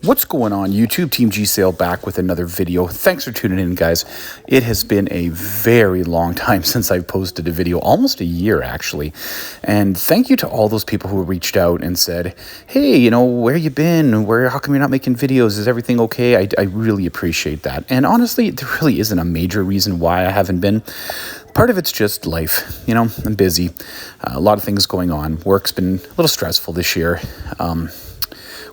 What's going on YouTube? Team G Sale back with another video. Thanks for tuning in, guys. It has been a very long time since I've posted a video, almost a year actually. And thank you to all those people who reached out and said, hey, where you been? How come you're not making videos? Is everything okay? I really appreciate that. And honestly, there really isn't a major reason why I haven't been. Part of it's just life. I'm busy. A lot of things going on. Work's been a little stressful this year.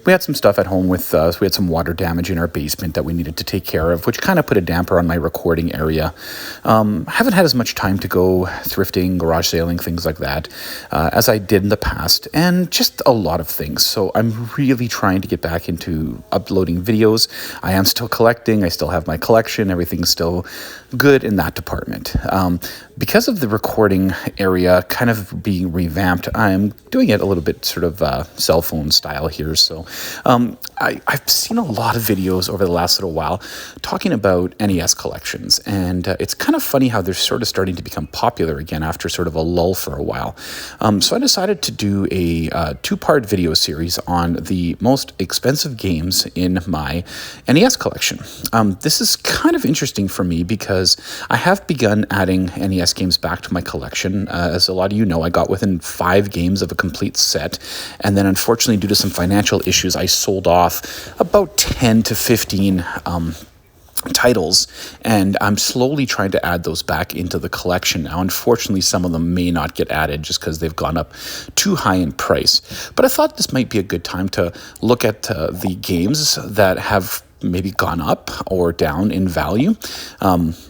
We had some stuff at home with us. We had some water damage in our basement that we needed to take care of, which kind of put a damper on my recording area. Haven't had as much time to go thrifting, garage sailing, things like that, as I did in the past, and just a lot of things. So I'm really trying to get back into uploading videos. I am still collecting. I still have my collection. Everything's still good in that department. Because of the recording area kind of being revamped, I'm doing it a little bit sort of cell phone style here. So I've seen a lot of videos over the last little while talking about NES collections, and it's kind of funny how they're sort of starting to become popular again after sort of a lull for a while. So I decided to do a two-part video series on the most expensive games in my NES collection. This is kind of interesting for me because I have begun adding NES games back to my collection. As a lot of you know, I got within 5 games of a complete set, and then unfortunately due to some financial issues, I sold off about 10 to 15 titles, and I'm slowly trying to add those back into the collection now. Unfortunately, some of them may not get added just because they've gone up too high in price. But I thought this might be a good time to look at the games that have maybe gone up or down in value.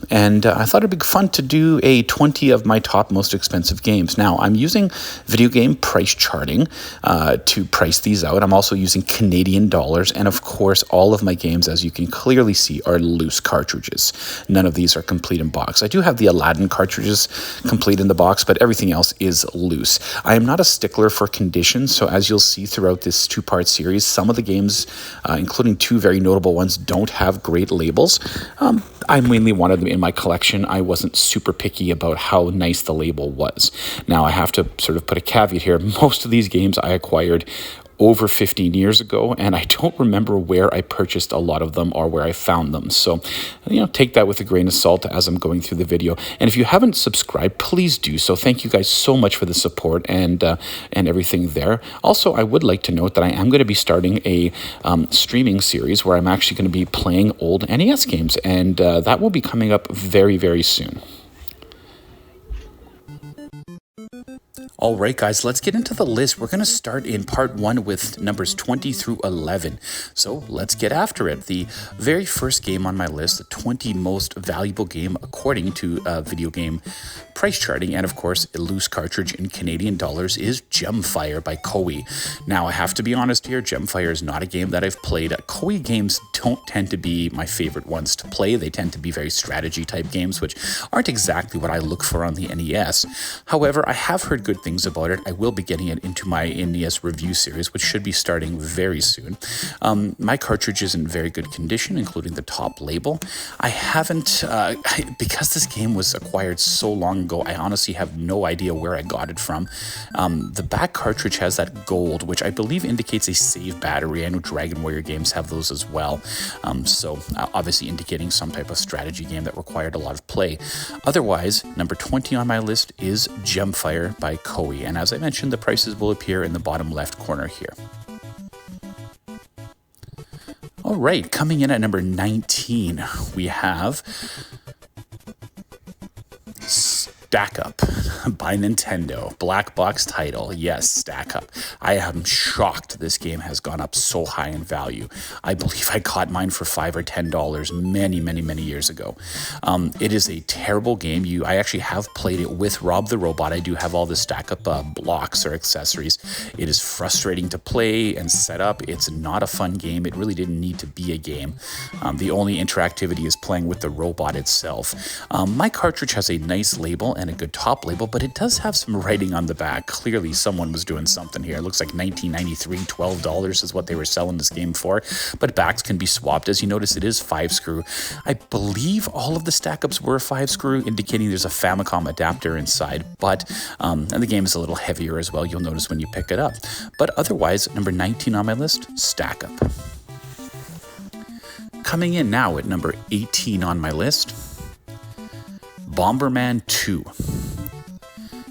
And I thought it'd be fun to do a 20 of my top most expensive games. Now, I'm using video game price charting to price these out. I'm also using Canadian dollars. And of course, all of my games, as you can clearly see, are loose cartridges. None of these are complete in box. I do have the Aladdin cartridges complete in the box, but everything else is loose. I am not a stickler for condition. So as you'll see throughout this two-part series, some of the games, including 2 very notable ones, don't have great labels. I mainly wanted them in my collection. I wasn't super picky about how nice the label was. Now, I have to sort of put a caveat here. Most of these games I acquired over 15 years ago, and I don't remember where I purchased a lot of them or where I found them. So, take that with a grain of salt as I'm going through the video. And if you haven't subscribed, please do so. Thank you guys so much for the support and everything there. Also, I would like to note that I am going to be starting a streaming series where I'm actually going to be playing old NES games, and that will be coming up very, very soon. All right, guys, let's get into the list. We're going to start in part 1 with numbers 20 through 11. So let's get after it. The very first game on my list, the 20 most valuable game according to video game price charting, and of course, a loose cartridge in Canadian dollars, is Gemfire by Koei. Now, I have to be honest here, Gemfire is not a game that I've played. Koei games don't tend to be my favorite ones to play. They tend to be very strategy type games, which aren't exactly what I look for on the NES. However, I have heard good things about it. I will be getting it into my NES review series, which should be starting very soon. My cartridge is in very good condition, including the top label. I haven't, because this game was acquired so long ago, I honestly have no idea where I got it from. The back cartridge has that gold, which I believe indicates a save battery. I know Dragon Warrior games have those as well. So obviously indicating some type of strategy game that required a lot of play. Otherwise, number 20 on my list is Gemfire by Koei. And as I mentioned, the prices will appear in the bottom left corner here. All right, coming in at number 19, we have Stackup by Nintendo. Black box title. Yes, Stackup. I am shocked this game has gone up so high in value. I believe I got mine for $5 or $10 many years ago. It is a terrible game. I actually have played it with Rob the Robot. I do have all the Stackup blocks or accessories. It is frustrating to play and set up. It's not a fun game. It really didn't need to be a game. The only interactivity is playing with the robot itself. My cartridge has a nice label and a good top label, but it does have some writing on the back. Clearly someone was doing something here. It looks like $19.93, $12 is what they were selling this game for, but backs can be swapped. As you notice, it is 5-screw. I believe all of the Stackups were 5-screw, indicating there's a Famicom adapter inside, but and the game is a little heavier as well, you'll notice when you pick it up. But otherwise, number 19 on my list, Stackup. Coming in now at number 18 on my list, Bomberman 2.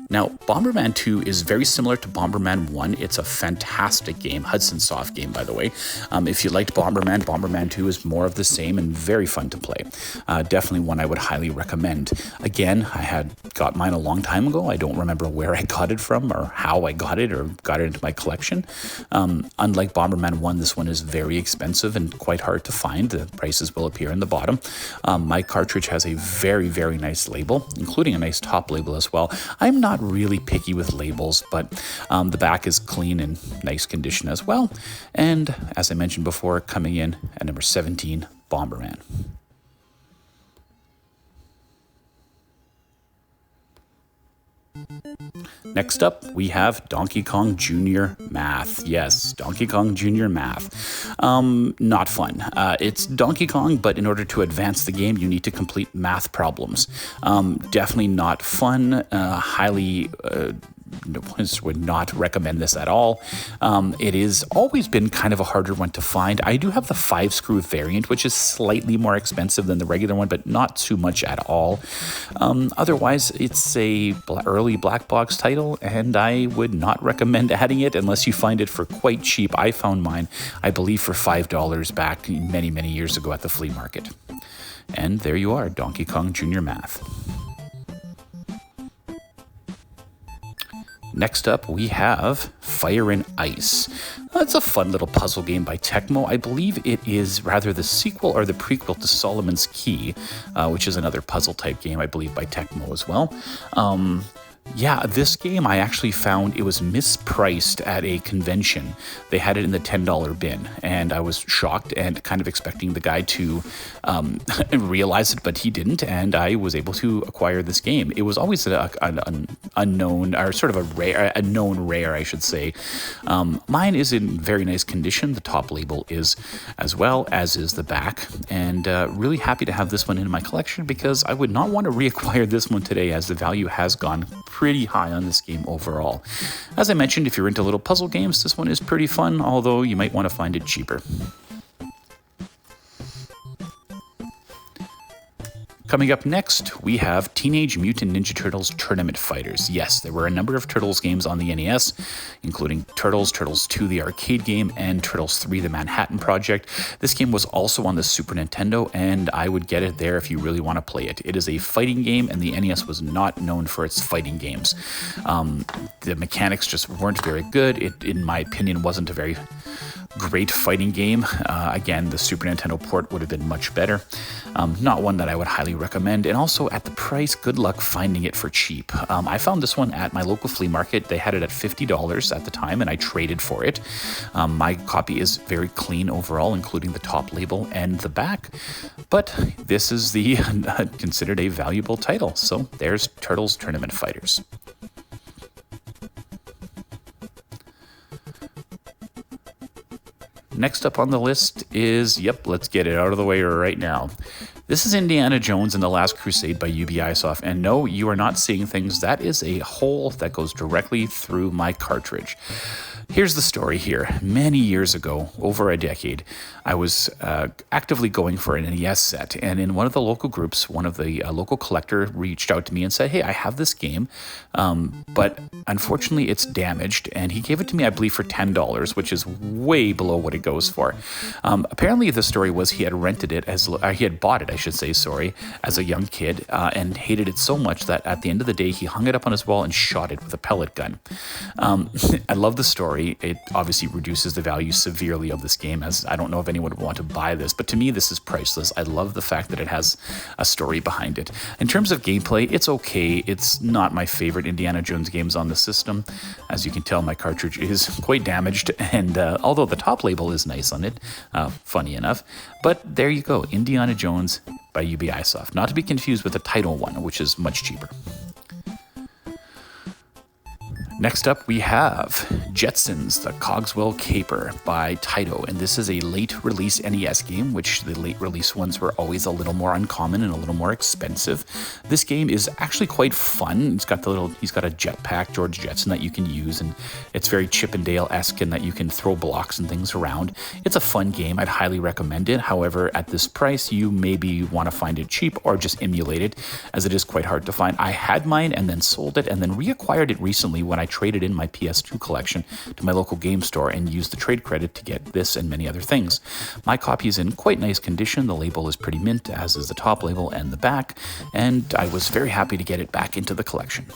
Now, Bomberman 2 is very similar to Bomberman 1. It's a fantastic game, Hudson Soft game, by the way. If you liked Bomberman, Bomberman 2 is more of the same and very fun to play. Definitely one I would highly recommend. Again, I had got mine a long time ago. I don't remember where I got it from or how I got it or got it into my collection. Unlike Bomberman 1, this one is very expensive and quite hard to find. The prices will appear in the bottom. My cartridge has a very, very nice label, including a nice top label as well. I'm not really picky with labels, but the back is clean and nice condition as well. And as I mentioned before, coming in at number 17, Bomberman. Next up, we have Donkey Kong Jr. Math. Yes, Donkey Kong Jr. Math. Not fun. It's Donkey Kong, but in order to advance the game, you need to complete math problems. Definitely not fun. Highly would not recommend this at all. It has always been kind of a harder one to find. I do have the 5-screw variant, which is slightly more expensive than the regular one, but not too much at all. Otherwise, it's a early black box title, and I would not recommend adding it unless you find it for quite cheap. I found mine, I believe, for $5 back many, many years ago at the flea market. And there you are, Donkey Kong Jr. Math. Next up, we have Fire and Ice. It's a fun little puzzle game by Tecmo. I believe it is rather the sequel or the prequel to Solomon's Key, which is another puzzle type game, I believe, by Tecmo as well. Yeah, this game I actually found it was mispriced at a convention. They had it in the $10 bin, and I was shocked and kind of expecting the guy to realize it, but he didn't, and I was able to acquire this game. It was always an unknown, or sort of a known rare, I should say. Mine is in very nice condition. The top label is as well, as is the back, and really happy to have this one in my collection because I would not want to reacquire this one today as the value has gone pretty high on this game overall. As I mentioned, if you're into little puzzle games, this one is pretty fun, although you might want to find it cheaper. Coming up next, we have Teenage Mutant Ninja Turtles Tournament Fighters. Yes, there were a number of Turtles games on the NES, including Turtles, Turtles 2, the arcade game, and Turtles 3, the Manhattan Project. This game was also on the Super Nintendo, and I would get it there if you really want to play it. It is a fighting game, and the NES was not known for its fighting games. The mechanics just weren't very good. It, in my opinion, wasn't a very great fighting game. Again, the Super Nintendo port would have been much better. Not one that I would highly recommend. And also at the price, good luck finding it for cheap. I found this one at my local flea market. They had it at $50 at the time, and I traded for it. My copy is very clean overall, including the top label and the back. But this is the considered a valuable title. So there's Turtles Tournament Fighters. Next up on the list is, let's get it out of the way right now. This is Indiana Jones and the Last Crusade by Ubisoft, and no, you are not seeing things. That is a hole that goes directly through my cartridge. Here's the story here. Many years ago, over a decade, I was actively going for an NES set, and in one of the local groups, one of the local collector reached out to me and said, hey, I have this game, but unfortunately it's damaged, and he gave it to me, I believe, for $10, which is way below what it goes for. Apparently the story was he had rented it, he had bought it, I should say, as a young kid, and hated it so much that at the end of the day, he hung it up on his wall and shot it with a pellet gun. I love the story. It obviously reduces the value severely of this game, as I don't know if anyone would want to buy this, but to me this is priceless. I love the fact that it has a story behind it. In terms of gameplay, it's okay. It's not my favorite Indiana Jones games on the system. As you can tell, my cartridge is quite damaged, and although the top label is nice on it, funny enough, but there you go, Indiana Jones by Ubisoft. Not to be confused with the Title one, which is much cheaper. Next up, we have Jetsons the Cogswell Caper by Taito, and this is a late release NES game, which the late release ones were always a little more uncommon and a little more expensive. This game is actually quite fun. He's got a jetpack, George Jetson, that you can use, and it's very Chip and Dale-esque in that you can throw blocks and things around. It's a fun game. I'd highly recommend it. However, at this price, you maybe want to find it cheap or just emulate it, as it is quite hard to find. I had mine and then sold it and then reacquired it recently when I traded in my PS2 collection to my local game store and used the trade credit to get this and many other things. My copy is in quite nice condition. The label is pretty mint, as is the top label and the back, and I was very happy to get it back into the collection.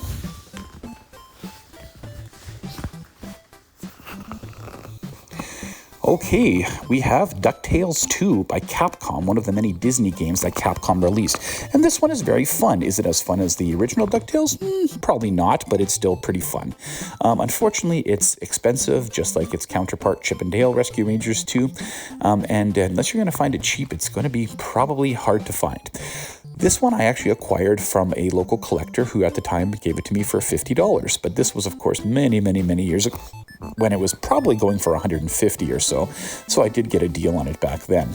Okay, we have DuckTales II by Capcom, one of the many Disney games that Capcom released. And this one is very fun. Is it as fun as the original DuckTales? Probably not, but it's still pretty fun. Unfortunately, it's expensive, just like its counterpart Chip and Dale Rescue Rangers 2. And unless you're going to find it cheap, it's going to be probably hard to find. This one I actually acquired from a local collector who at the time gave it to me for $50. But this was, of course, many, many, many years ago, when it was probably going for $150 or so. So I did get a deal on it back then.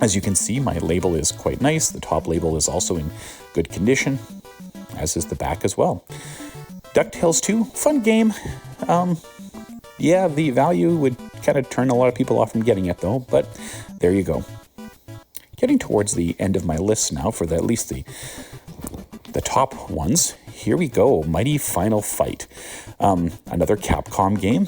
As you can see, my label is quite nice. The top label is also in good condition, as is the back as well. DuckTales 2, fun game. Yeah, the value would kind of turn a lot of people off from getting it though, but there you go. Getting towards the end of my list now for at least the top ones. Here we go, Mighty Final Fight. Another Capcom game,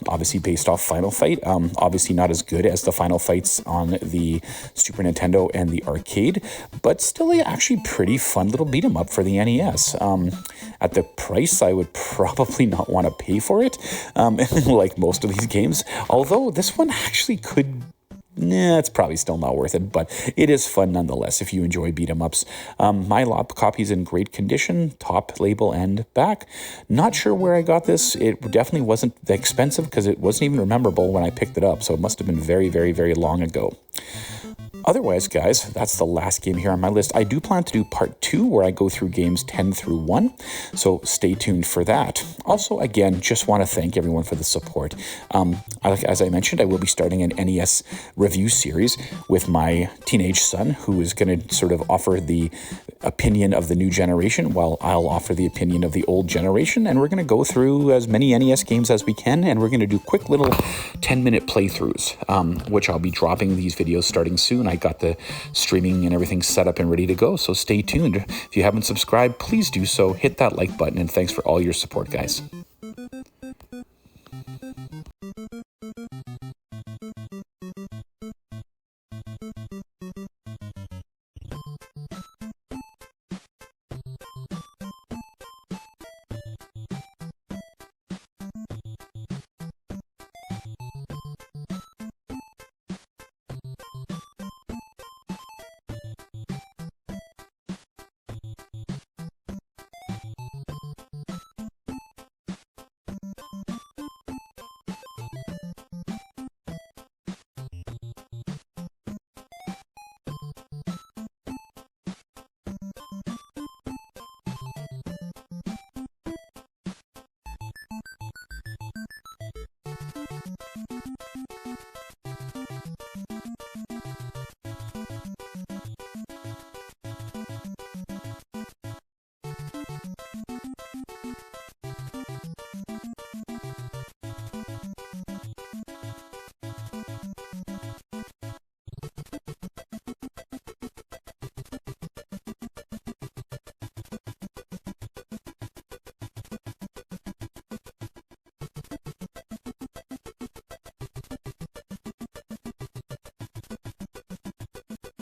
obviously based off Final Fight. Obviously not as good as the Final Fights on the Super Nintendo and the arcade, but still actually pretty fun little beat 'em up for the NES. At the price, I would probably not want to pay for it, like most of these games. Although this one actually could... it's probably still not worth it, but it is fun nonetheless if you enjoy beat 'em ups. My copy's in great condition, top, label, and back. Not sure where I got this. It definitely wasn't that expensive because it wasn't even memorable when I picked it up, so it must have been very, very, very long ago. Otherwise, guys, that's the last game here on my list. I do plan to do part 2 where I go through games 10 through 1, so stay tuned for that. Also, again, just want to thank everyone for the support. As I mentioned, I will be starting an NES review series with my teenage son, who is going to sort of offer the opinion of the new generation while I'll offer the opinion of the old generation, and we're going to go through as many NES games as we can, and we're going to do quick little 10-minute playthroughs, which I'll be dropping these videos starting soon. I got the streaming and everything set up and ready to go, so stay tuned. If you haven't subscribed, please do so. Hit that like button, and thanks for all your support, guys.